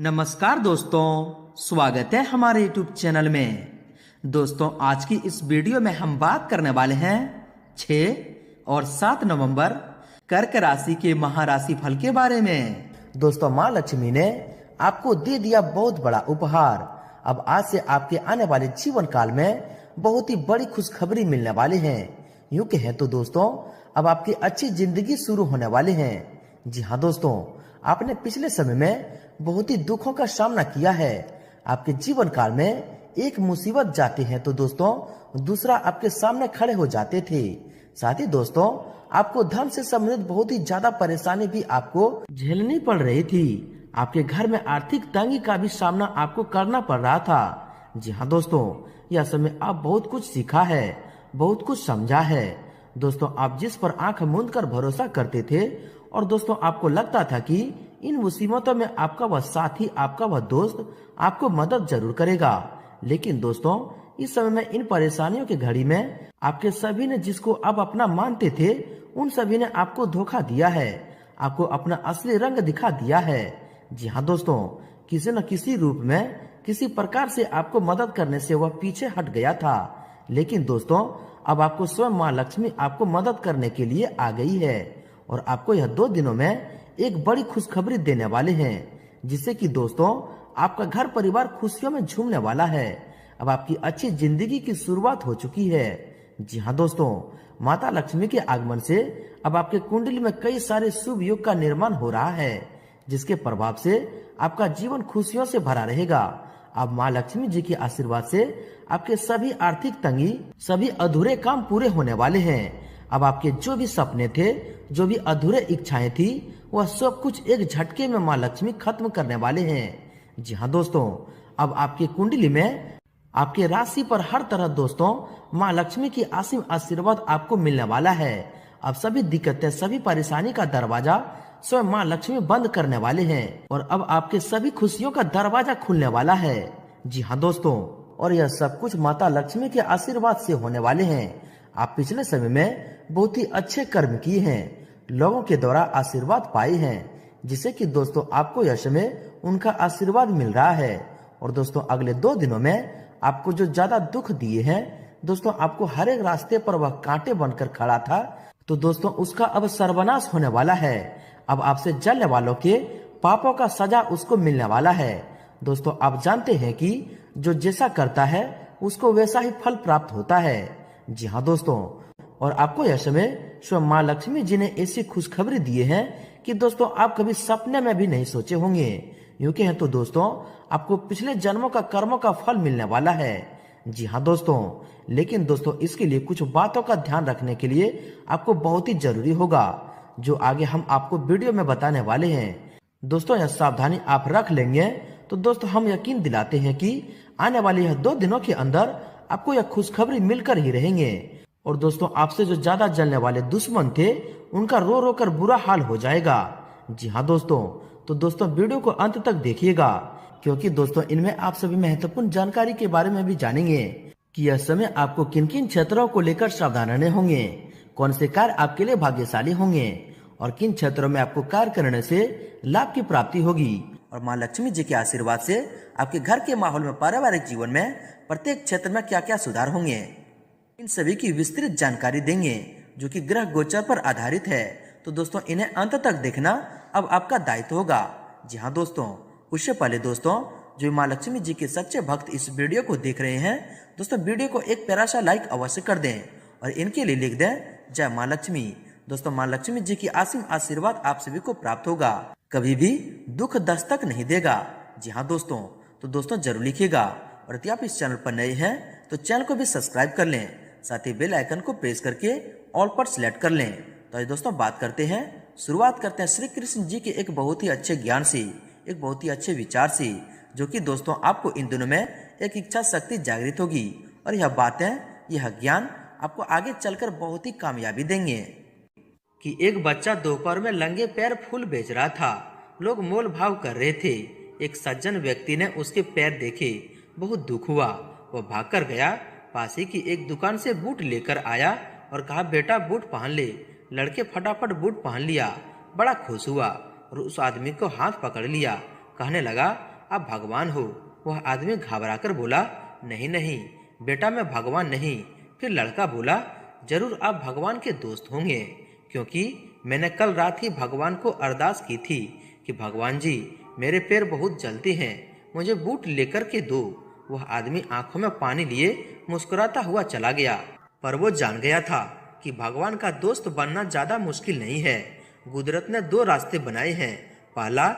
नमस्कार दोस्तों, स्वागत है हमारे YouTube चैनल में। दोस्तों, आज की इस वीडियो में हम बात करने वाले हैं 6 और 7 नवंबर कर्क राशि के महाराशि फल के बारे में। दोस्तों, माँ लक्ष्मी ने आपको दे दिया बहुत बड़ा उपहार। अब आज से आपके आने वाले जीवन काल में बहुत ही बड़ी खुशखबरी मिलने वाली है। यूं कहें तो दोस्तों, अब आपकी अच्छी जिंदगी शुरू होने वाली है। जी हाँ दोस्तों, आपने पिछले समय में बहुत ही दुखों का सामना किया है। आपके जीवन काल में एक मुसीबत जाती है तो दोस्तों दूसरा आपके सामने खड़े हो जाते थे। साथ ही दोस्तों, आपको धन से संबंधित बहुत ही ज्यादा परेशानी भी आपको झेलनी पड़ रही थी। आपके घर में आर्थिक तंगी का भी सामना आपको करना पड़ रहा था। जी हाँ दोस्तों, यह समय आप बहुत कुछ सीखा है, बहुत कुछ समझा है। दोस्तों, आप जिस पर आंख मूंद कर भरोसा करते थे और दोस्तों आपको लगता था कि इन मुसीबतों में आपका वह साथी, आपका वह दोस्त आपको मदद जरूर करेगा, लेकिन दोस्तों इस समय में इन परेशानियों की घड़ी में आपके सभी ने जिसको अब अपना मानते थे, उन सभी ने आपको धोखा दिया है, आपको अपना असली रंग दिखा दिया है। जी हाँ दोस्तों, किसी न किसी रूप में, किसी प्रकार से आपको मदद करने से वह पीछे हट गया था, लेकिन दोस्तों अब आपको स्वयं माँ लक्ष्मी आपको मदद करने के लिए आ गई है और आपको यह 2 दिनों में एक बड़ी खुशखबरी देने वाले हैं, जिससे कि दोस्तों आपका घर परिवार खुशियों में झूमने वाला है। अब आपकी अच्छी जिंदगी की शुरुआत हो चुकी है। जी हाँ दोस्तों, माता लक्ष्मी के आगमन से अब आपके कुंडली में कई सारे शुभ योग का निर्माण हो रहा है, जिसके प्रभाव से आपका जीवन खुशियों से भरा रहेगा। अब माँ लक्ष्मी जी के आशीर्वाद से आपके सभी आर्थिक तंगी, सभी अधूरे काम पूरे होने वाले हैं। अब आपके जो भी सपने थे, जो भी अधूरे इच्छाएं थी, वह सब कुछ एक झटके में माँ लक्ष्मी खत्म करने वाले हैं। जी हाँ दोस्तों, अब आपकी कुंडली में आपके राशि पर हर तरह दोस्तों माँ लक्ष्मी की असीम आशीर्वाद आपको मिलने वाला है। अब सभी दिक्कतें, सभी परेशानी का दरवाजा स्वयं माँ लक्ष्मी बंद करने वाले हैं और अब आपके सभी खुशियों का दरवाजा खुलने वाला है। जी हाँ दोस्तों, और यह सब कुछ माता लक्ष्मी के आशीर्वाद से होने वाले हैं। आप पिछले समय में बहुत ही अच्छे कर्म किए हैं, लोगों के द्वारा आशीर्वाद पाए हैं, जिससे कि दोस्तों आपको यश में उनका आशीर्वाद मिल रहा है। और दोस्तों अगले 2 दिनों में आपको जो ज्यादा दुख दिए हैं, दोस्तों आपको हर एक रास्ते पर वह कांटे बनकर खड़ा था, तो दोस्तों उसका अब सर्वनाश होने वाला है। अब आपसे जलने वालों के पापों का सजा उसको मिलने वाला है। दोस्तों आप जानते हैं कि जो जैसा करता है उसको वैसा ही फल प्राप्त होता है। जी हाँ दोस्तों, और आपको यह समय स्वयं माँ लक्ष्मी जी ने ऐसी खुशखबरी दी है कि दोस्तों आप कभी सपने में भी नहीं सोचे होंगे। यूं कहें तो दोस्तों आपको पिछले जन्मों का कर्मों का फल मिलने वाला है। जी हाँ दोस्तों, लेकिन दोस्तों इसके लिए कुछ बातों का ध्यान रखने के लिए आपको बहुत ही जरूरी होगा, जो आगे हम आपको वीडियो में बताने वाले हैं। दोस्तों यह सावधानी आप रख लेंगे तो दोस्तों हम यकीन दिलाते हैं कि आने वाले यह 2 दिनों के अंदर आपको यह खुशखबरी मिलकर ही रहेंगे। और दोस्तों आपसे जो ज्यादा जलने वाले दुश्मन थे, उनका रो रो कर बुरा हाल हो जाएगा। जी हाँ दोस्तों, तो दोस्तों वीडियो को अंत तक देखिएगा, क्योंकि दोस्तों इनमें आप सभी महत्वपूर्ण जानकारी के बारे में भी जानेंगे कि यह समय आपको किन किन क्षेत्रों को लेकर सावधान रहने होंगे, कौन से कार्य आपके लिए भाग्यशाली होंगे और किन क्षेत्रों में आपको कार्य करने से लाभ की प्राप्ति होगी। और माँ लक्ष्मी जी के आशीर्वाद से आपके घर के माहौल में, पारिवारिक जीवन में प्रत्येक क्षेत्र में क्या क्या सुधार होंगे, इन सभी की विस्तृत जानकारी देंगे, जो कि ग्रह गोचर पर आधारित है। तो दोस्तों इन्हें अंत तक देखना अब आपका दायित्व होगा। जी हाँ दोस्तों, उससे पहले दोस्तों जो माँ लक्ष्मी जी के सच्चे भक्त इस वीडियो को देख रहे हैं, दोस्तों वीडियो को एक प्यारा सा लाइक अवश्य कर दें और इनके लिए लिख दें जय माँ लक्ष्मी। दोस्तों माँ लक्ष्मी जी की असीम आशीर्वाद आप सभी को प्राप्त होगा, कभी भी दुख दस्तक नहीं देगा। जी हाँ दोस्तों, तो दोस्तों जरूर लिखिएगा और यदि आप इस चैनल पर नए हैं तो चैनल को भी सब्सक्राइब कर लें, साथ ही बेल आइकन को प्रेस करके ऑल पर सिलेक्ट कर लें। तो आज दोस्तों बात करते हैं, शुरुआत करते हैं श्री कृष्ण जी के एक बहुत ही अच्छे ज्ञान से, एक बहुत ही अच्छे विचार से, जो कि दोस्तों आपको इन दिनों में एक इच्छा शक्ति जागृत होगी और यह बातें, यह ज्ञान आपको आगे चलकर बहुत ही कामयाबी देंगे। कि एक बच्चा दोपहर में नंगे पैर फूल बेच रहा था, लोग मोल भाव कर रहे थे। एक सज्जन व्यक्ति ने उसके पैर देखे, बहुत दुख हुआ। वह भागकर गया, पास ही की एक दुकान से बूट लेकर आया और कहा बेटा बूट पहन ले। लड़के फटाफट बूट पहन लिया, बड़ा खुश हुआ और उस आदमी को हाथ पकड़ लिया, कहने लगा आप भगवान हो। वह आदमी घबरा कर बोला, नहीं नहीं बेटा, मैं भगवान नहीं। फिर लड़का बोला, जरूर आप भगवान के दोस्त होंगे, क्योंकि मैंने कल रात ही भगवान को अरदास की थी कि भगवान जी, मेरे पैर बहुत जलते हैं, मुझे बूट लेकर के दो। वह आदमी आंखों में पानी लिए मुस्कुराता हुआ चला गया, पर वो जान गया था कि भगवान का दोस्त बनना ज्यादा मुश्किल नहीं है। कुदरत ने दो रास्ते बनाए हैं, पहला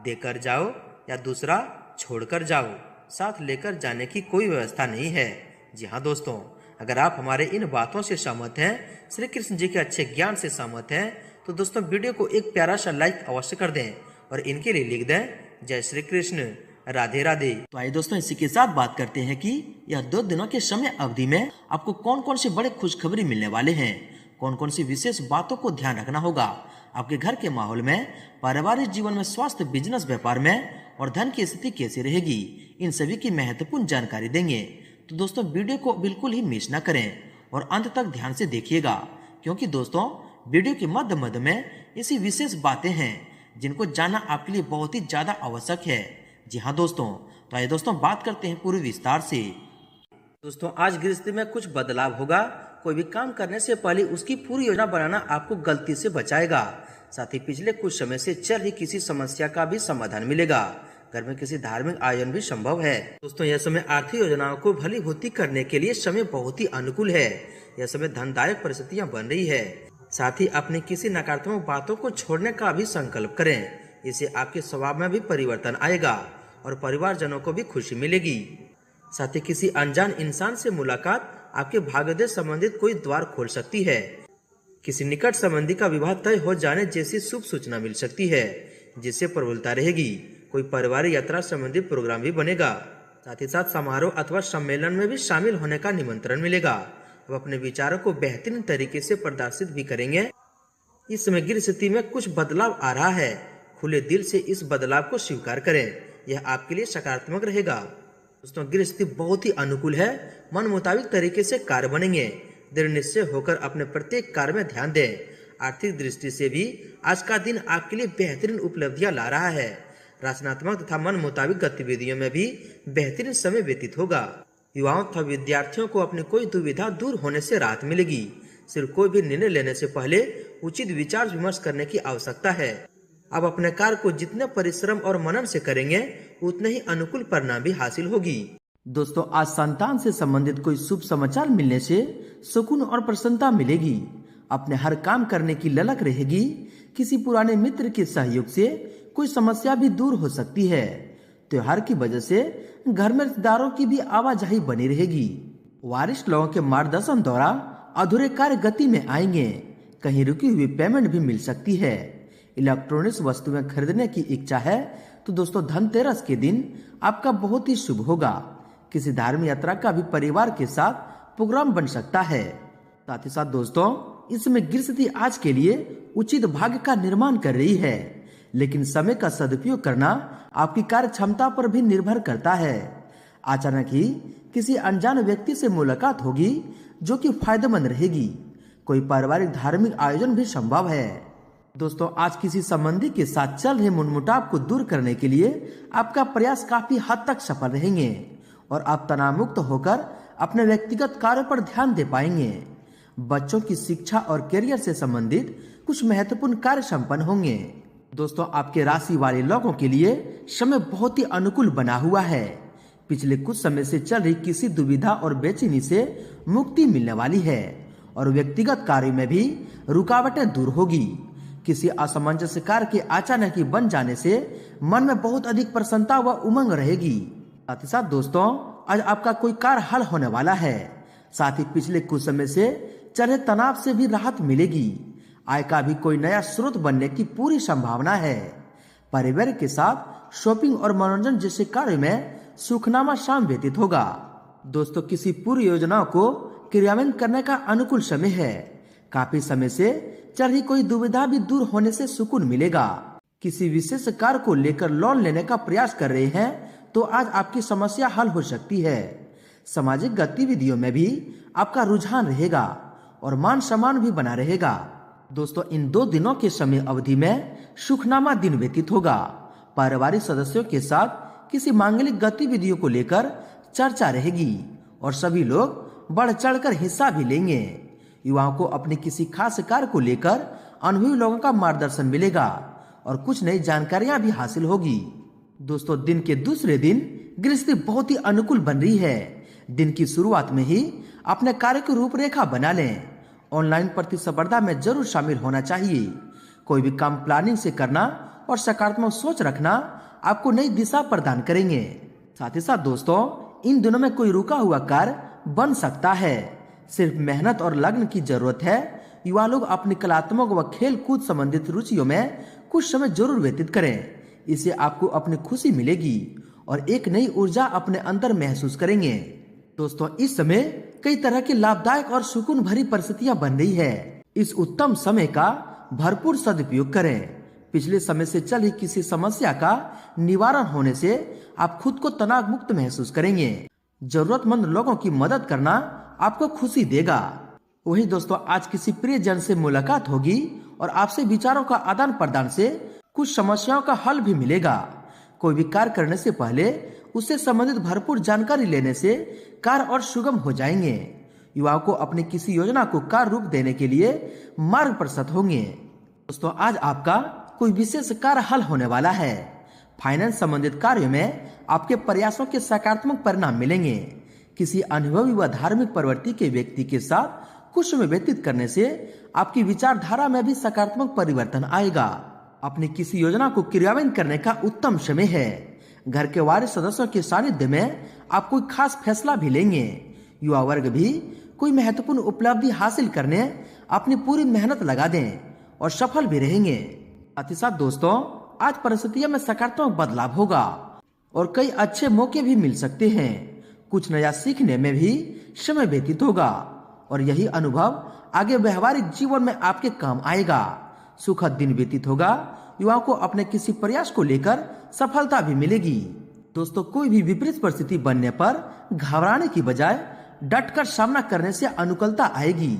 देकर जाओ या दूसरा छोड़कर जाओ। साथ लेकर जाने की कोई व्यवस्था नहीं है। जी हाँ दोस्तों, अगर आप हमारे इन बातों से सहमत हैं, श्री कृष्ण जी के अच्छे ज्ञान से सहमत हैं, तो दोस्तों वीडियो को एक प्यारा सा लाइक अवश्य कर दें और इनके लिए लिख दें, जय श्री कृष्ण, राधे राधे। तो आइए दोस्तों, इसी के साथ बात करते हैं कि यह 2 दिनों के समय अवधि में आपको कौन कौन से बड़े खुशखबरी मिलने वाले हैं, कौन कौन सी विशेष बातों को ध्यान रखना होगा आपके घर के माहौल में, पारिवारिक जीवन में, स्वास्थ्य, बिजनेस, व्यापार में और धन की स्थिति कैसी रहेगी, इन सभी की महत्वपूर्ण जानकारी देंगे। तो दोस्तों वीडियो को बिल्कुल ही मिस ना करें और अंत तक ध्यान से देखिएगा, क्योंकि दोस्तों वीडियो के मध्य मध्य में ऐसी विशेष बातें हैं जिनको जानना आपके लिए बहुत ही ज्यादा आवश्यक है। जी हाँ दोस्तों, तो आइए दोस्तों बात करते हैं पूरी विस्तार से। दोस्तों आज गृहस्थी में कुछ बदलाव होगा। कोई भी काम करने से पहले उसकी पूरी योजना बनाना आपको गलती से बचाएगा। साथ ही पिछले कुछ समय से चल रही किसी समस्या का भी समाधान मिलेगा। घर में किसी धार्मिक आयोजन भी संभव है। दोस्तों यह समय आर्थिक योजनाओं को भलीभूति करने के लिए समय बहुत ही अनुकूल है। यह समय धनदायक परिस्थितियां बन रही है। साथ ही अपनी किसी नकारात्मक बातों को छोड़ने का भी संकल्प करें। इससे आपके स्वभाव में भी परिवर्तन आएगा और परिवारजनों को भी खुशी मिलेगी। साथ ही किसी अनजान इंसान से मुलाकात आपके भाग्योदय संबंधित कोई द्वार खोल सकती है। किसी निकट संबंधी का विवाह तय हो जाने जैसी शुभ सूचना मिल सकती है, जिससे प्रबलता रहेगी। कोई पारिवारिक यात्रा संबंधी प्रोग्राम भी बनेगा। साथ ही साथ समारोह अथवा सम्मेलन में भी शामिल होने का निमंत्रण मिलेगा। अब अपने विचारों को बेहतरीन तरीके से प्रदर्शित भी करेंगे। इस समय गृह स्थिति में कुछ बदलाव आ रहा है। खुले दिल से इस बदलाव को स्वीकार करें, यह आपके लिए सकारात्मक रहेगा। दोस्तों गृह स्थिति बहुत ही अनुकूल है। मन मुताबिक तरीके से कार्य बनेंगे। दृढ़ निश्चय होकर अपने प्रत्येक कार्य में ध्यान दें। आर्थिक दृष्टि से भी आज का दिन आपके लिए बेहतरीन उपलब्धियां ला रहा है। रचनात्मक तथा मन मुताबिक गतिविधियों में भी बेहतरीन समय व्यतीत होगा। युवाओं तथा विद्यार्थियों को अपनी कोई दुविधा दूर होने से राहत मिलेगी। सिर्फ कोई भी निर्णय लेने से पहले उचित विचार विमर्श करने की आवश्यकता है। अब अपने कार्य को जितने परिश्रम और मनन से करेंगे, उतने ही अनुकूल परिणाम भी हासिल होगी। दोस्तों आज संतान से संबंधित कोई शुभ समाचार मिलने से सुकून और प्रसन्नता मिलेगी। अपने हर काम करने की ललक रहेगी। किसी पुराने मित्र के सहयोग से कोई समस्या भी दूर हो सकती है। त्योहार की वजह से घर में रिश्तेदारों की भी आवाजाही बनी रहेगी। वरिष्ठ लोगों के मार्गदर्शन द्वारा अधूरे कार्य गति में आएंगे। कहीं रुकी हुई पेमेंट भी मिल सकती है। इलेक्ट्रॉनिक्स वस्तुएं खरीदने की इच्छा है तो दोस्तों धनतेरस के दिन आपका बहुत ही शुभ होगा। किसी धार्मिक यात्रा का भी परिवार के साथ प्रोग्राम बन सकता है। साथ ही साथ दोस्तों इसमें गृह स्थिति आज के लिए उचित भाग्य का निर्माण कर रही है, लेकिन समय का सदुपयोग करना आपकी कार्य क्षमता पर भी निर्भर करता है। अचानक ही किसी अनजान व्यक्ति से मुलाकात होगी जो कि फायदेमंद रहेगी। कोई पारिवारिक धार्मिक आयोजन भी संभव है। दोस्तों आज किसी संबंधी के साथ चल रहे मनमुटाव को दूर करने के लिए आपका प्रयास काफी हद तक सफल रहेंगे और आप तनाव मुक्त होकर अपने व्यक्तिगत कार्य पर ध्यान दे पाएंगे। बच्चों की शिक्षा और करियर से संबंधित कुछ महत्वपूर्ण कार्य संपन्न होंगे। दोस्तों आपके राशि वाले लोगों के लिए समय बहुत ही अनुकूल बना हुआ है। पिछले कुछ समय से चल रही किसी दुविधा और बेचैनी से मुक्ति मिलने वाली है और व्यक्तिगत कार्य में भी रुकावटें दूर होगी। किसी असमंजस कार्य के अचानक ही बन जाने से मन में बहुत अधिक प्रसन्नता व उमंग रहेगी। साथ ही साथ दोस्तों आज आपका कोई कार्य हल होने वाला है। साथ ही पिछले कुछ समय से चले तनाव से भी राहत मिलेगी। आय का भी कोई नया स्रोत बनने की पूरी संभावना है। परिवार के साथ शॉपिंग और मनोरंजन जैसे कार्य में सुखनामा शाम व्यतीत होगा। दोस्तों किसी पूरी योजना को क्रियान्वयन करने का अनुकूल समय है। काफी समय से चल रही कोई दुविधा भी दूर होने से सुकून मिलेगा। किसी विशेष कार्य को लेकर लोन लेने का प्रयास कर रहे हैं तो आज आपकी समस्या हल हो सकती है। सामाजिक गतिविधियों में भी आपका रुझान रहेगा और मान सम्मान भी बना रहेगा। दोस्तों इन 2 दिनों के समय अवधि में सुखनामा दिन व्यतीत होगा। पारिवारिक सदस्यों के साथ किसी मांगलिक गतिविधियों को लेकर चर्चा रहेगी और सभी लोग बढ़ चढ़कर हिस्सा भी लेंगे। युवाओं को अपनी किसी खास कार्य को लेकर अनुभवी लोगों का मार्गदर्शन मिलेगा और कुछ नई जानकारियां भी हासिल होगी। दोस्तों, दिन के दूसरे दिन गृहस्थी बहुत ही अनुकूल बन रही है। दिन की शुरुआत में ही अपने कार्य की रूपरेखा बना लें। ऑनलाइन प्रतिस्पर्धा में जरूर शामिल होना चाहिए। कोई भी काम प्लानिंग से करना और सकारात्मक सोच रखना आपको नई दिशा प्रदान करेंगे। साथ ही साथ दोस्तों, इन दिनों में कोई रुका हुआ कार्य बन सकता है। सिर्फ मेहनत और लगन की जरूरत है। युवा लोग अपनी कलात्मक व खेल कूद संबंधित रुचियों में कुछ समय जरूर व्यतीत करें। इससे आपको अपनी खुशी मिलेगी और एक नई ऊर्जा अपने अंदर महसूस करेंगे। दोस्तों, इस समय कई तरह की लाभदायक और सुकून भरी परिस्थितियां बन रही है। इस उत्तम समय का भरपूर सदुपयोग करें। पिछले समय से चल रही किसी समस्या का निवारण होने से आप खुद को तनाव मुक्त महसूस करेंगे। जरूरतमंद लोगों की मदद करना आपको खुशी देगा। वही दोस्तों, आज किसी प्रिय जन से मुलाकात होगी और आपसे विचारों का आदान प्रदान से कुछ समस्याओं का हल भी मिलेगा। कोई भी कार्य करने से पहले उससे संबंधित भरपूर जानकारी लेने से कार्य और सुगम हो जाएंगे। युवाओं को अपनी किसी योजना को कार्य रूप देने के लिए मार्ग प्रशस्त होंगे। दोस्तों, आज आपका कोई विशेष कार्य हल होने वाला है। फाइनेंस संबंधित कार्यों में आपके प्रयासों के सकारात्मक परिणाम मिलेंगे। किसी अनुभवी व धार्मिक प्रवृत्ति के व्यक्ति के साथ कुछ समय व्यतीत करने से आपकी विचारधारा में भी सकारात्मक परिवर्तन आएगा। अपनी किसी योजना को क्रियान्वित करने का उत्तम समय है। घर के वरिष्ठ सदस्यों के सानिध्य में आप कोई खास फैसला भी लेंगे। युवा वर्ग भी कोई महत्वपूर्ण उपलब्धि हासिल करने अपनी पूरी मेहनत लगा दें और सफल भी रहेंगे। साथ ही साथ दोस्तों, आज परिस्थितियों में सकारात्मक बदलाव होगा और कई अच्छे मौके भी मिल सकते हैं। कुछ नया सीखने में भी समय व्यतीत होगा और यही अनुभव आगे व्यवहारिक जीवन में आपके काम आएगा। सुखद दिन व्यतीत होगा। युवाओं को अपने किसी प्रयास को लेकर सफलता भी मिलेगी। दोस्तों, कोई भी विपरीत परिस्थिति बनने पर घबराने की बजाय डटकर सामना करने से अनुकूलता आएगी।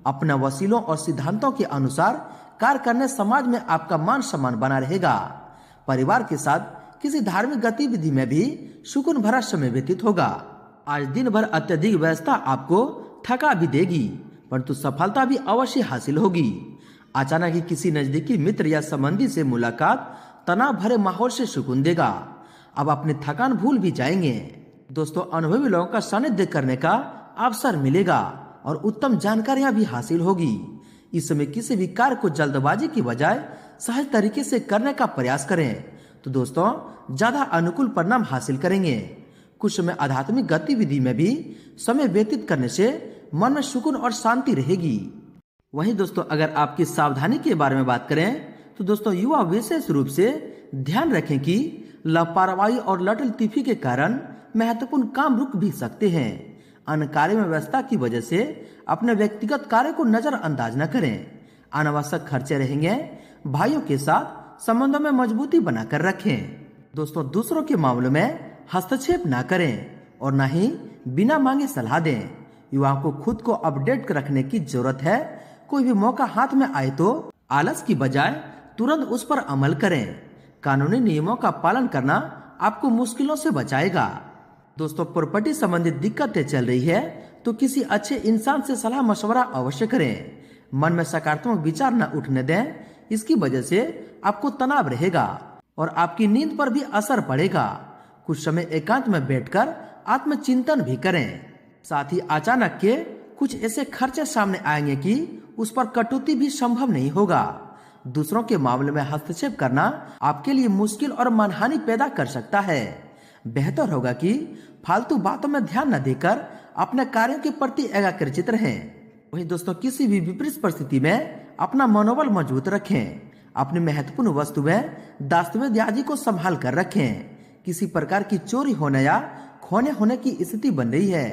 अपना वसीलों और सिद्धांतों के अनुसार कार्य करने समाज में आपका मान सम्मान बना रहेगा। परिवार के साथ किसी धार्मिक गतिविधि में भी सुकून भरा समय व्यतीत होगा। आज दिन भर अत्यधिक व्यस्तता आपको थका भी देगी, परंतु सफलता भी अवश्य हासिल होगी। अचानक ही किसी नजदीकी मित्र या संबंधी से मुलाकात तनाव भरे माहौल से सुकून देगा। अब अपनी थकान भूल भी जाएंगे। दोस्तों, अनुभवी लोगों का सानिध्य करने का अवसर मिलेगा और उत्तम जानकारियां भी हासिल होगी। इस समय किसी भी कार्य को जल्दबाजी की बजाय सहज तरीके से करने का प्रयास करें तो दोस्तों ज्यादा अनुकूल परिणाम हासिल करेंगे। कुछ समय आध्यात्मिक गतिविधि में भी समय व्यतीत करने से मन में सुकून और शांति रहेगी। वहीं दोस्तों, अगर आपकी सावधानी के बारे में बात करें तो दोस्तों, युवा विशेष रूप से ध्यान रखें कि लापरवाही और लटलतीफी के कारण महत्वपूर्ण काम रुक भी सकते हैं। अन्य कार्य में व्यस्तता की वजह से अपने व्यक्तिगत कार्य को नजरअंदाज न करें। अनावश्यक खर्चे रहेंगे। भाइयों के साथ संबंधों में मजबूती बनाकर रखें। दोस्तों, दूसरों के मामलों में हस्तक्षेप न करें और न ही बिना मांगे सलाह दें। युवाओं को खुद को अपडेट रखने की जरूरत है। कोई भी मौका हाथ में आए तो आलस की बजाय तुरंत उस पर अमल करें। कानूनी नियमों का पालन करना आपको मुश्किलों से बचाएगा। दोस्तों, प्रॉपर्टी संबंधित दिक्कतें चल रही है तो किसी अच्छे इंसान से सलाह मशवरा अवश्य करें। मन में सकारात्मक विचार न उठने दें, इसकी वजह से आपको तनाव रहेगा और आपकी नींद पर भी असर पड़ेगा। कुछ समय एकांत में बैठकर आत्मचिंतन भी करें। साथ ही अचानक के कुछ ऐसे खर्चे सामने आएंगे कि उस पर कटौती भी संभव नहीं होगा। दूसरों के मामले में हस्तक्षेप करना आपके लिए मुश्किल और मानहानि पैदा कर सकता है। बेहतर होगा कि फालतू बातों में ध्यान न देकर अपने कार्यों के प्रति एकाग्रचित रहें। वहीं दोस्तों, किसी भी विपरीत परिस्थिति में अपना मनोबल मजबूत रखें। अपनी महत्वपूर्ण वस्तुएं दस्तावेज आदि को संभाल कर रखें। किसी प्रकार की चोरी होने या खोने होने की स्थिति बन रही है।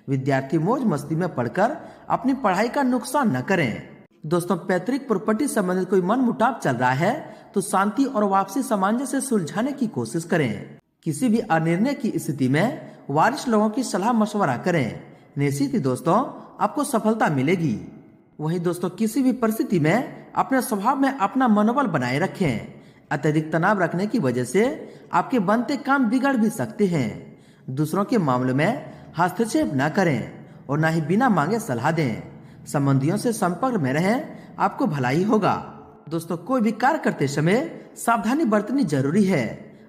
विद्यार्थी मौज मस्ती में पढ़कर अपनी पढ़ाई का नुकसान न करें। दोस्तों, पैतृक प्रॉपर्टी संबंधित कोई मनमुटाव चल रहा है तो शांति और वापसी सामंजस्य से सुलझाने की कोशिश करें। किसी भी अनिर्णय की स्थिति में वरिष्ठ लोगों की सलाह मशवरा करें। निश्चित ही दोस्तों आपको सफलता मिलेगी। वहीं दोस्तों, किसी भी परिस्थिति में अपने स्वभाव में अपना मनोबल बनाए रखें। अत्यधिक तनाव रखने की वजह से आपके बनते काम बिगड़ भी सकते हैं। दूसरों के मामलों में हस्तक्षेप न करें और न ही बिना मांगे सलाह दें। संबंधियों से संपर्क में रहें, आपको भलाई होगा। दोस्तों, कोई भी कार्य करते समय सावधानी बरतनी जरूरी है।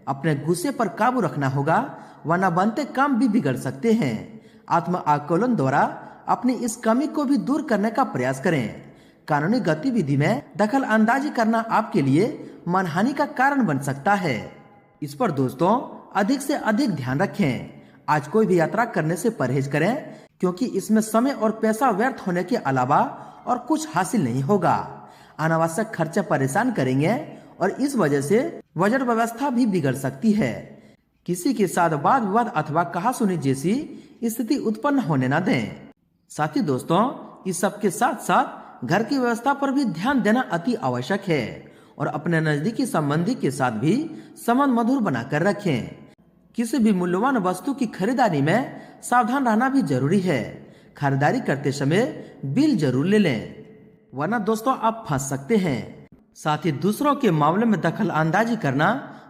अपने गुस्से पर काबू रखना होगा, वरना बनते काम भी बिगड़ सकते हैं। आत्म आकलन द्वारा अपनी इस कमी को भी दूर करने का प्रयास करें। कानूनी गतिविधि में दखल अंदाजी करना आपके लिए मानहानि का कारण बन सकता है। इस पर दोस्तों अधिक से अधिक ध्यान रखें। आज कोई भी यात्रा करने से परहेज करें, क्योंकि इसमें समय और पैसा व्यर्थ होने के अलावा और कुछ हासिल नहीं होगा। अनावश्यक खर्चे परेशान करेंगे और इस वजह से बजट व्यवस्था भी बिगड़ सकती है। किसी के साथ वाद विवाद अथवा कहासुनी जैसी स्थिति उत्पन्न होने न दें। साथ ही दोस्तों, इस सब के साथ साथ घर की व्यवस्था पर भी ध्यान देना अति आवश्यक है और अपने नजदीकी संबंधी के साथ भी संबंध मधुर बनाकर रखें। किसी भी मूल्यवान वस्तु की खरीदारी में सावधान रहना भी जरूरी है। खरीदारी करते समय बिल जरूर ले लें, वरना दोस्तों आप फंस सकते हैं। साथ ही दूसरों के मामले में दखल अंदाजी करना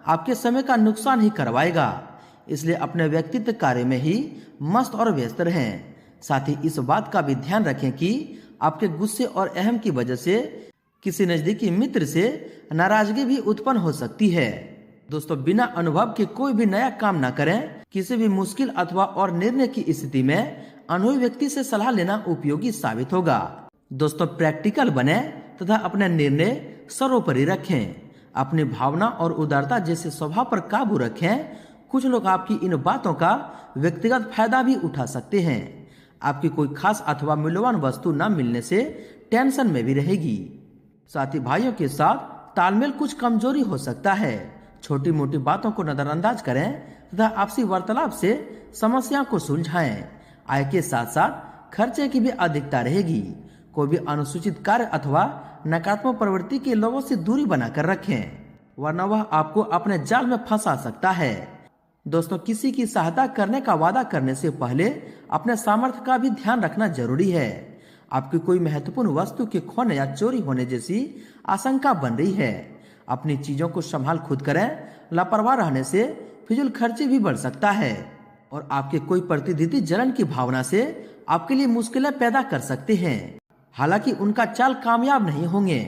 आपके समय का नुकसान ही करवाएगा। इसलिए अपने व्यक्तित्व कार्य में ही मस्त और व्यस्त रहें। साथ ही इस बात का भी ध्यान रखें कि आपके गुस्से और अहम की वजह से किसी नजदीकी मित्र से नाराजगी भी उत्पन्न हो सकती है। दोस्तों, बिना अनुभव के कोई भी नया काम न करें। किसी भी मुश्किल अथवा और निर्णय की स्थिति में अनुभवी व्यक्ति से सलाह लेना उपयोगी साबित होगा। दोस्तों, प्रैक्टिकल बने तथा अपने निर्णय सर्वोपरि रखें। अपनी भावना और उदारता जैसे स्वभाव पर काबू रखें। कुछ लोग आपकी इन बातों का व्यक्तिगत फायदा भी उठा सकते हैं। आपकी कोई खास अथवा मूल्यवान वस्तु न मिलने से टेंशन में भी रहेगी। साथी भाइयों के साथ तालमेल कुछ कमजोरी हो सकता है। छोटी मोटी बातों को नजरअंदाज करें तथा आपसी वार्तालाप से समस्या को सुलझाएं। आय के साथ साथ खर्चे की भी अधिकता रहेगी। कोई भी अनुसूचित कार्य अथवा नकारात्मक प्रवृत्ति के लोगों से दूरी बनाकर रखें, वरना वह आपको अपने जाल में फंसा सकता है। दोस्तों, किसी की सहायता करने का वादा करने से पहले अपने सामर्थ्य का भी ध्यान रखना जरूरी है। आपकी कोई महत्वपूर्ण वस्तु के खोने या चोरी होने जैसी आशंका बन रही है। अपनी चीजों को संभाल खुद करें। लापरवाह रहने से फिजूल खर्ची भी बढ़ सकता है और आपके कोई प्रतिनिधि जलन की भावना से आपके लिए मुश्किलें पैदा कर सकते हैं। हालांकि उनका चाल कामयाब नहीं होंगे,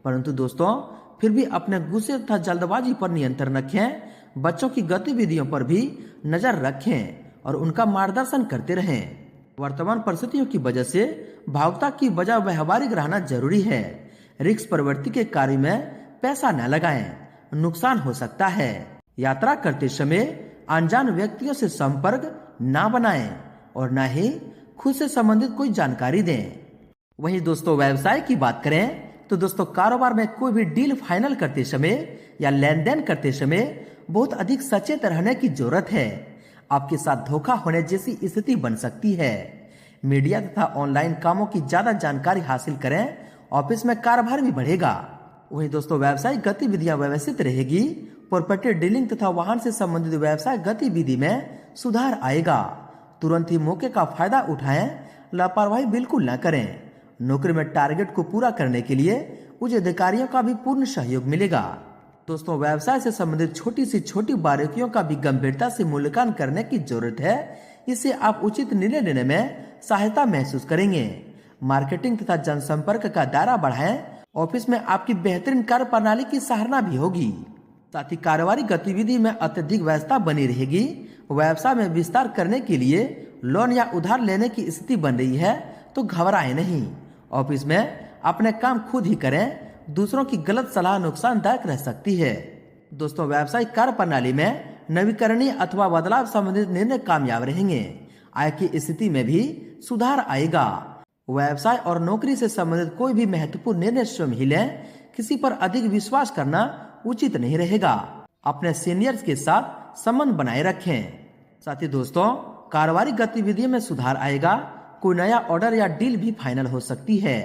परंतु दोस्तों फिर भी अपने गुस्से तथा जल्दबाजी पर नियंत्रण रखें। बच्चों की गतिविधियों पर भी नजर रखें और उनका मार्गदर्शन करते रहें। वर्तमान परिस्थितियों की वजह से भावुकता की बजाय व्यवहारिक रहना जरूरी है। रिस्क प्रवृत्ति के कार्य में पैसा न लगाएं, नुकसान हो सकता है। यात्रा करते समय अनजान व्यक्तियों से संपर्क न बनाएं और न ही खुद से संबंधित कोई जानकारी दें। वहीं दोस्तों, व्यवसाय की बात करें तो दोस्तों, कारोबार में कोई भी डील फाइनल करते समय या लेन देन करते समय बहुत अधिक सचेत रहने की जरूरत है। आपके साथ धोखा होने जैसी स्थिति बन सकती है। मीडिया तथा ऑनलाइन कामों की ज्यादा जानकारी हासिल करें। ऑफिस में कार्यभार भी बढ़ेगा। वहीं दोस्तों, व्यावसायिक गतिविधियां व्यवस्थित रहेगी। प्रॉपर्टी डीलिंग तथा वाहन से संबंधित व्यवसाय गतिविधि में सुधार आएगा। तुरंत ही मौके का फायदा उठाएं, लापरवाही बिल्कुल न करें। नौकरी में टारगेट को पूरा करने के लिए उच्च अधिकारियों का भी पूर्ण सहयोग मिलेगा। दोस्तों, व्यवसाय से संबंधित छोटी सी छोटी बारीकियों का भी गंभीरता से मूल्यांकन करने की जरूरत है। इससे आप उचित निर्णय लेने में सहायता महसूस करेंगे। मार्केटिंग तथा जनसंपर्क का दायरा बढ़ाएं। ऑफिस में आपकी बेहतरीन कार्य प्रणाली की सराहना भी होगी। साथ ही कारोबारी गतिविधि में अत्यधिक व्यस्तता बनी रहेगी। व्यवसाय में विस्तार करने के लिए लोन या उधार लेने की स्थिति बन रही है तो घबराएं नहीं। ऑफिस में अपने काम खुद ही करें। दूसरों की गलत सलाह नुकसानदायक रह सकती है। दोस्तों, व्यावसायिक कार्य प्रणाली में नवीकरणीय अथवा बदलाव संबंधित निर्णय कामयाब रहेंगे। आय की स्थिति में भी सुधार आएगा। व्यवसाय और नौकरी से संबंधित कोई भी महत्वपूर्ण निर्णय स्वयं ही लें। किसी पर अधिक विश्वास करना उचित नहीं रहेगा। अपने सीनियर्स के साथ संबंध बनाए रखें। साथ ही दोस्तों, कारोबारी गतिविधियों में सुधार आएगा। कोई नया ऑर्डर या डील भी फाइनल हो सकती है,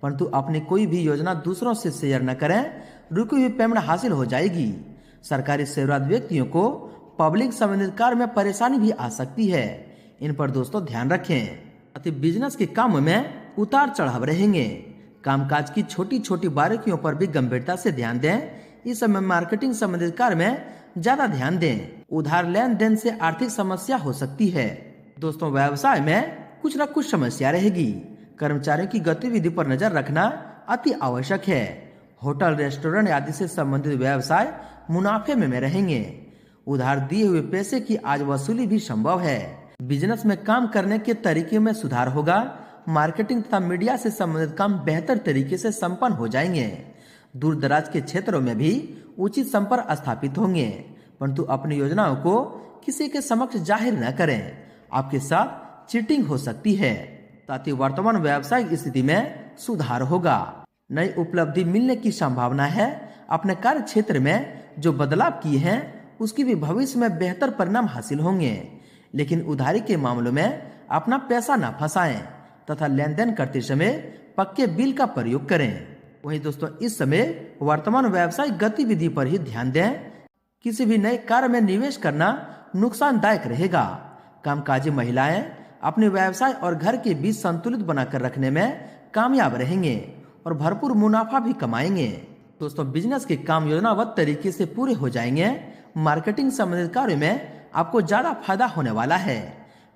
परंतु अपनी कोई भी योजना दूसरों से शेयर न करें। रुकी हुई पेमेंट हासिल हो जाएगी। सरकारी सेवारत व्यक्तियों को पब्लिक संबंधित कार्य में परेशानी भी आ सकती है। इन पर दोस्तों ध्यान रखें। बिजनेस के काम में उतार चढ़ाव रहेंगे। कामकाज की छोटी छोटी बारीकियों पर भी गंभीरता से ध्यान दें। इस समय मार्केटिंग संबंधित कार्य में ज्यादा ध्यान दें। उधार लेन देन से आर्थिक समस्या हो सकती है। दोस्तों, व्यवसाय में कुछ न कुछ समस्या रहेगी। कर्मचारियों की गतिविधि पर नजर रखना अति आवश्यक है। होटल, रेस्टोरेंट आदि से संबंधित व्यवसाय मुनाफे में रहेंगे। उधार दिए हुए पैसे की आज वसूली भी संभव है। बिजनेस में काम करने के तरीके में सुधार होगा। मार्केटिंग तथा मीडिया से संबंधित काम बेहतर तरीके से संपन्न हो जाएंगे। दूर दराज के क्षेत्रों में भी उचित संपर्क स्थापित होंगे, परंतु अपनी योजनाओं को किसी के समक्ष जाहिर न करें। आपके साथ चीटिंग हो सकती है। साथ ही वर्तमान व्यावसायिक स्थिति में सुधार होगा। नई उपलब्धि मिलने की संभावना है। अपने कार्य क्षेत्र में जो बदलाव किए हैं उसकी भी भविष्य में बेहतर परिणाम हासिल होंगे। लेकिन उधारी के मामलों में अपना पैसा न फंसाएं तथा लेन देन करते समय पक्के बिल का प्रयोग करें। वहीं दोस्तों, इस समय वर्तमान व्यावसायिक गतिविधि पर ही ध्यान दें। किसी भी नए कार्य में निवेश करना नुकसानदायक रहेगा। कामकाजी महिलाएं अपने व्यवसाय और घर के बीच संतुलित बनाकर रखने में कामयाब रहेंगे और भरपूर मुनाफा भी कमाएंगे। दोस्तों, बिजनेस के काम योजनाबद्ध तरीके से पूरे हो जाएंगे। मार्केटिंग संबंधित कार्य में आपको ज्यादा फायदा होने वाला है।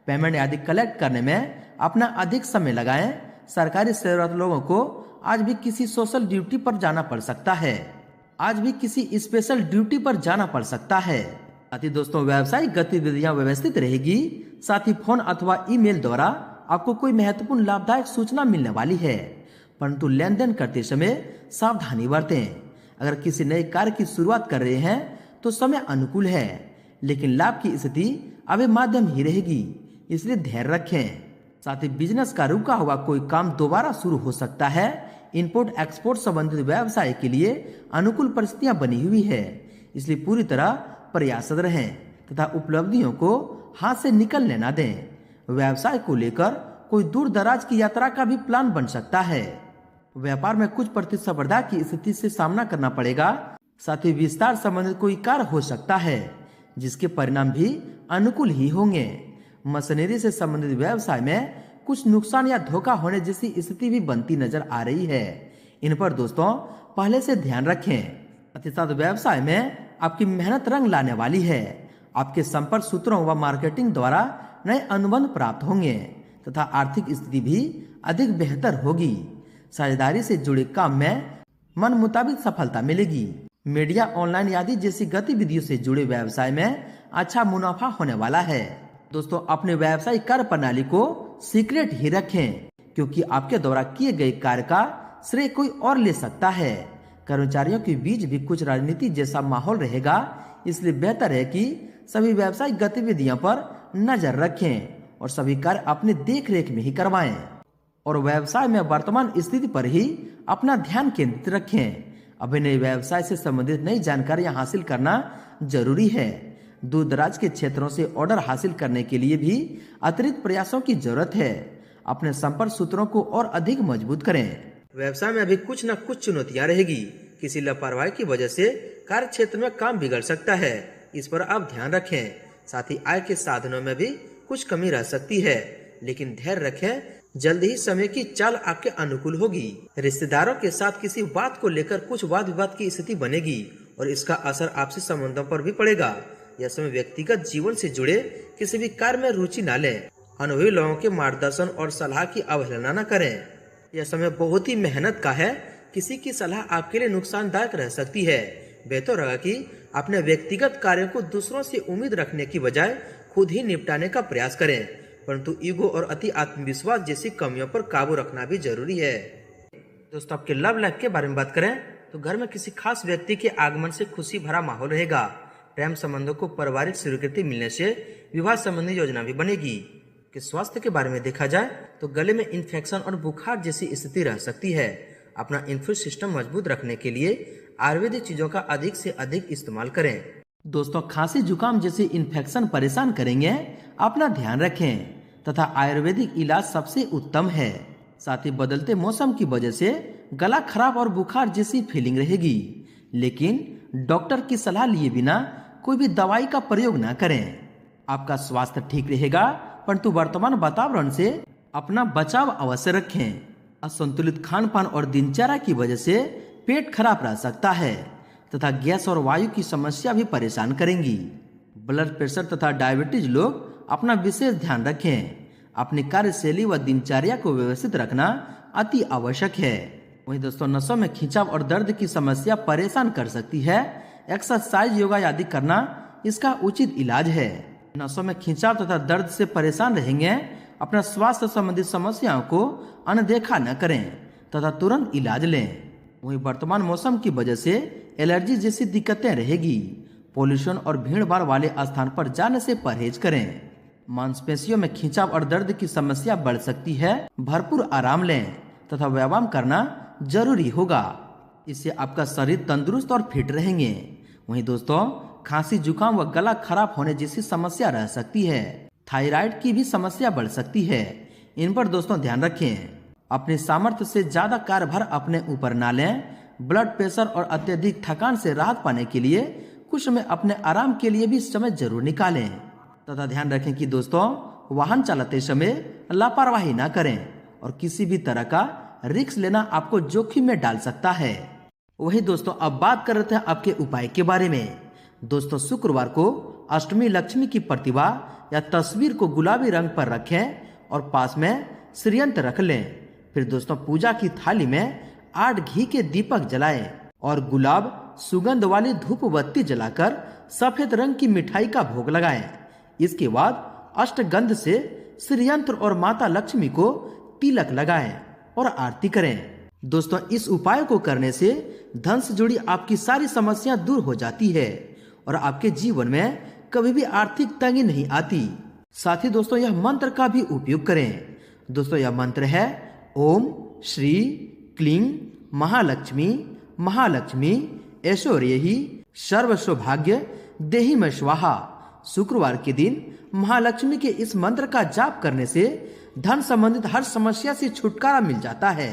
पेमेंट आदि कलेक्ट करने में अपना अधिक समय लगाएं। सरकारी सेवारत लोगों को आज भी किसी सोशल ड्यूटी पर जाना पड़ सकता है। आज भी किसी स्पेशल ड्यूटी पर जाना पड़ सकता है। साथ ही दोस्तों, व्यावसायिक गतिविधियां व्यवस्थित रहेगी। साथ ही फोन अथवा ईमेल द्वारा आपको कोई महत्वपूर्ण लाभदायक सूचना मिलने वाली है, परंतु लेन देन करते समय सावधानी बरतें। अगर किसी नए कार्य की शुरुआत कर रहे हैं तो समय अनुकूल है, लेकिन लाभ की स्थिति अभी माध्यम ही रहेगी, इसलिए धैर्य रखें। साथ ही बिजनेस का रुका हुआ कोई काम दोबारा शुरू हो सकता है। इंपोर्ट एक्सपोर्ट संबंधित व्यवसाय के लिए अनुकूल परिस्थितियां बनी हुई है, इसलिए पूरी तरह प्रयासरत रहें तथा उपलब्धियों को हाथ से निकलने न दें। व्यवसाय को लेकर कोई दूर दराज की यात्रा का भी प्लान बन सकता है। व्यापार में कुछ प्रतिस्पर्धा की स्थिति से सामना करना पड़ेगा। साथ ही विस्तार संबंधित कोई कार्य हो सकता है, जिसके परिणाम भी अनुकूल ही होंगे। मशीनरी से संबंधित व्यवसाय में कुछ नुकसान या धोखा होने जैसी स्थिति भी बनती नजर आ रही है। इन पर दोस्तों पहले से ध्यान रखें। साथ ही साथ व्यवसाय में आपकी मेहनत रंग लाने वाली है। आपके संपर्क सूत्रों व मार्केटिंग द्वारा नए अनुबंध प्राप्त होंगे तथा आर्थिक स्थिति भी अधिक बेहतर होगी। साझेदारी से जुड़े काम में मन मुताबिक सफलता मिलेगी। मीडिया, ऑनलाइन आदि जैसी गतिविधियों से जुड़े व्यवसाय में अच्छा मुनाफा होने वाला है। दोस्तों, अपने व्यावसायिक कार्य प्रणाली को सीक्रेट ही रखें, क्योंकि आपके द्वारा किए गए कार्य का श्रेय कोई और ले सकता है। कर्मचारियों के बीच भी कुछ राजनीति जैसा माहौल रहेगा, इसलिए बेहतर है कि सभी व्यावसायिक गतिविधियों पर नजर रखें और सभी कार्य अपने देख रेख में ही करवाएं और व्यवसाय में वर्तमान स्थिति पर ही अपना ध्यान केंद्रित रखें। अभी नए व्यवसाय से संबंधित नई जानकारियां हासिल करना जरूरी है। दूर दराज के क्षेत्रों से ऑर्डर हासिल करने के लिए भी अतिरिक्त प्रयासों की जरूरत है। अपने संपर्क सूत्रों को और अधिक मजबूत करें। व्यवसाय में अभी कुछ न कुछ चुनौतियां रहेगी। किसी लापरवाही की वजह से कार्य क्षेत्र में काम बिगड़ सकता है, इस पर आप ध्यान रखें। साथ ही आय के साधनों में भी कुछ कमी रह सकती है, लेकिन धैर्य रखें, जल्द ही समय की चाल आपके अनुकूल होगी। रिश्तेदारों के साथ किसी बात को लेकर कुछ वाद विवाद की स्थिति बनेगी और इसका असर आपसी संबंधों पर भी पड़ेगा। यह समय व्यक्तिगत जीवन से जुड़े किसी भी कार्य में रुचि न लें। अनुभवी लोगों के मार्गदर्शन और सलाह की अवहेलना न करें। यह समय बहुत ही मेहनत का है। किसी की सलाह आपके लिए नुकसानदायक रह सकती है। बेहतर होगा कि अपने व्यक्तिगत कार्यों को दूसरों से उम्मीद रखने की बजाय खुद ही निपटाने का प्रयास करें, परंतु ईगो और अति आत्मविश्वास जैसी कमियों पर काबू रखना भी जरूरी है। दोस्तों, आपके लव लाइफ के बारे में बात करें तो घर में किसी खास व्यक्ति के आगमन से खुशी भरा माहौल रहेगा। प्रेम संबंधों को पारिवारिक स्वीकृति मिलने से विवाह संबंधी योजना भी बनेगी। कि स्वास्थ्य के बारे में देखा जाए तो गले में इन्फेक्शन और बुखार जैसी स्थिति रह सकती है। अपना इम्यून सिस्टम मजबूत रखने के लिए आयुर्वेदिक चीजों का अधिक से अधिक इस्तेमाल करें। दोस्तों, खांसी जुकाम जैसे इन्फेक्शन परेशान करेंगे, अपना ध्यान रखें तथा आयुर्वेदिक इलाज सबसे उत्तम है। साथ ही बदलते मौसम की वजह से गला खराब और बुखार जैसी फीलिंग रहेगी, लेकिन डॉक्टर की सलाह लिए बिना कोई भी दवाई का प्रयोग न करें। आपका स्वास्थ्य ठीक रहेगा, परंतु वर्तमान वातावरण से अपना बचाव अवश्य रखें। असंतुलित खान पान और दिनचर्या की वजह से पेट खराब रह सकता है तथा गैस और वायु की समस्या भी परेशान करेंगी। ब्लड प्रेशर तथा डायबिटीज लोग अपना विशेष ध्यान रखें। अपनी कार्यशैली व दिनचर्या को व्यवस्थित रखना अति आवश्यक है। वहीं दोस्तों नसों में खिंचाव और दर्द की समस्या परेशान कर सकती है। एक्सरसाइज, योगा आदि करना इसका उचित इलाज है। नसों में खिंचाव तथा दर्द से परेशान रहेंगे, अपना स्वास्थ्य संबंधी समस्याओं को अनदेखा न करें तथा तुरंत इलाज लें। वहीं वर्तमान मौसम की वजह से एलर्जी जैसी दिक्कतें रहेगी। पोल्यूशन और भीड़ भाड़ वाले स्थान पर जाने से परहेज करें। मांसपेशियों में खिंचाव और दर्द की समस्या बढ़ सकती है। भरपूर आराम लें तथा व्यायाम करना जरूरी होगा। इससे आपका शरीर तंदुरुस्त और फिट रहेंगे। वहीं दोस्तों खांसी, जुकाम व गला खराब होने जैसी समस्या रह सकती है। थायराइड की भी समस्या बढ़ सकती है। इन पर दोस्तों ध्यान रखें। अपने सामर्थ्य से ज्यादा कार्यभार अपने ऊपर ना लें। ब्लड प्रेशर और अत्यधिक थकान से राहत पाने के लिए कुछ समय अपने आराम के लिए भी समय जरूर निकालें तथा ध्यान रखें कि दोस्तों वाहन चलाते समय लापरवाही ना करें और किसी भी तरह का रिस्क लेना आपको जोखिम में डाल सकता है। वही दोस्तों अब बात कर रहे थे आपके उपाय के बारे में। दोस्तों शुक्रवार को अष्टमी लक्ष्मी की प्रतिभा या तस्वीर को गुलाबी रंग पर रखें और पास में श्रीयंत्र रख लें। फिर दोस्तों पूजा की थाली में 8 घी के दीपक जलाएं और गुलाब सुगंध वाली धूप बत्ती जलाकर सफेद रंग की मिठाई का भोग लगाएं। इसके बाद अष्टगंध से श्रीयंत्र और माता लक्ष्मी को तिलक लगाएं और आरती करें। दोस्तों इस उपाय को करने से धन से जुड़ी आपकी सारी समस्या दूर हो जाती है और आपके जीवन में कभी भी आर्थिक तंगी नहीं आती। साथ ही दोस्तों यह मंत्र का भी उपयोग करें। दोस्तों यह मंत्र है ओम श्री क्लीं महालक्ष्मी महालक्ष्मी ऐश्वर्यहि सर्व सौभाग्य देहि में स्वाहा। शुक्रवार के दिन महालक्ष्मी के इस मंत्र का जाप करने से धन संबंधित हर समस्या से छुटकारा मिल जाता है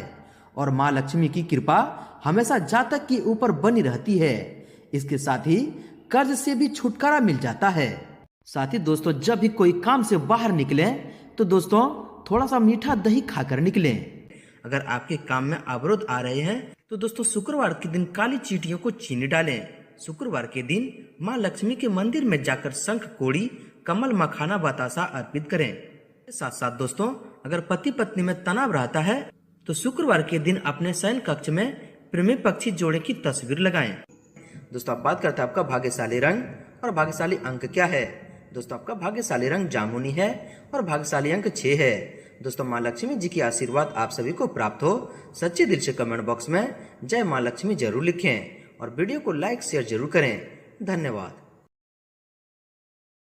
और माँ लक्ष्मी की कृपा हमेशा जातक के ऊपर बनी रहती है। इसके साथ ही कर्ज से भी छुटकारा मिल जाता है। साथ ही दोस्तों जब भी कोई काम से बाहर निकले तो दोस्तों थोड़ा सा मीठा दही खाकर निकलें। अगर आपके काम में अवरोध आ रहे हैं तो दोस्तों शुक्रवार के दिन काली चींटियों को चीनी डालें। शुक्रवार के दिन माँ लक्ष्मी के मंदिर में जाकर शंख, कोड़ी, कमल, मखाना, बतासा अर्पित करें। साथ साथ दोस्तों अगर पति पत्नी में तनाव रहता है तो शुक्रवार के दिन अपने शयन कक्ष में प्रेमी पक्षी जोड़े की तस्वीर लगाएं। दोस्तों अब बात करते हैं आपका भाग्यशाली रंग और भाग्यशाली अंक क्या है। दोस्तों आपका भाग्यशाली रंग जामुनी है और भाग्यशाली अंक 6 है। दोस्तों माँ लक्ष्मी जी की आशीर्वाद आप सभी को प्राप्त हो। सच्चे दिल से कमेंट बॉक्स में जय माँ लक्ष्मी जरूर लिखें और वीडियो को लाइक शेयर जरूर करें। धन्यवाद।